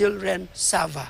children suffer.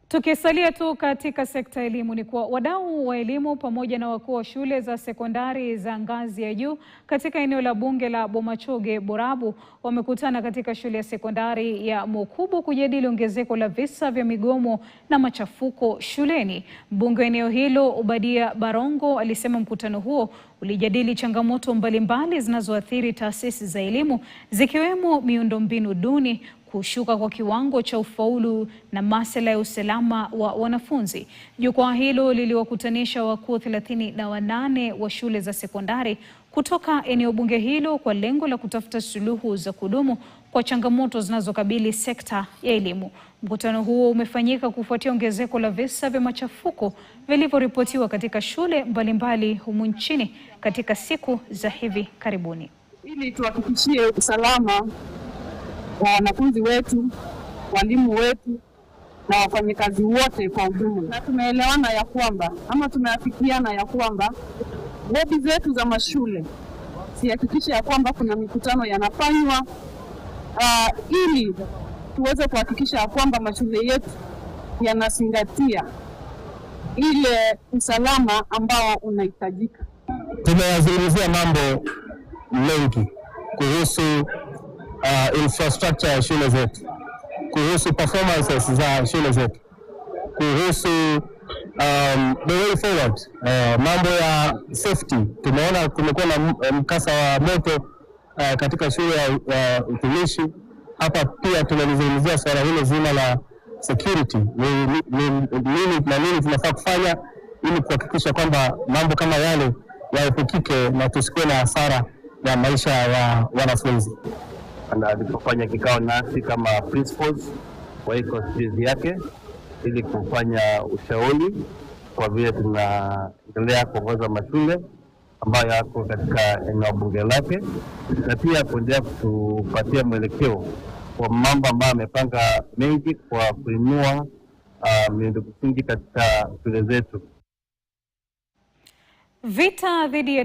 Tukisalia tu katika sekta ya elimu, ni kuwa wadau wa elimu pamoja na wakuu wa shule za sekondari za ngazi ya juu katika eneo la bunge la Bomachoge Borabu wamekutana katika shule ya sekondari ya Mokubo kujadili ongezeko la visa vya migomo na machafuko shuleni. Mbunge wa eneo hilo Obadia Barongo alisema mkutano huo ulijadili changamoto mbalimbali zinazoathiri taasisi za elimu zikiwemo miundombinu duni, kushuka kwa kiwango cha ufaulu na masuala ya usalama wa wanafunzi. Jukwaa hilo liliwakutanisha wakuu 38 wa shule za sekondari kutoka eneo bunge hilo kwa lengo la kutafuta suluhu za kudumu kwa changamoto zinazokabili sekta ya elimu. Mkutano huo umefanyika kufuatia ongezeko la visa vya machafuko vilivyoripotiwa katika shule mbalimbali humu nchini katika siku za hivi karibuni. Ili tuhakikishie usalama wa wanafunzi wetu, walimu wetu na wafanyakazi wote kwa ujumla. Na tumeelewana ya kwamba tumeafikiana ya kwamba bodi zetu za mashule sihakikishe ya kwamba kuna mikutano yanafanywa ili tuweze kuhakikisha ya kwamba mashule yetu yanazingatia ile usalama ambao unahitajika. Tumeyazungumzia mambo mengi kuhusu infrastructure ya shule zetu, kuhusu performances za shule zetu, kuhusu the way forward, mambo ya safety. Tumeona kumekuwa na mkasa wa moto katika shule ya utumishi. Hapa pia tunalizungumzia swala hilo zima la security. Nini tunafaa kufanya ili kuhakikisha kwamba mambo kama yale yaepukike na tusikuwe na hasara ya maisha ya wanafunzi. Alipofanya kikao nasi kama principals kwa constituency yake ili kufanya ushauri kwa vile tunaendelea kuongoza mashule ambayo yako katika eneo bunge lake, na pia kuendelea kutupatia mwelekeo kwa mambo ambayo amepanga mengi kwa kuinua miundo msingi katika shule zetu. Vita dhidi ya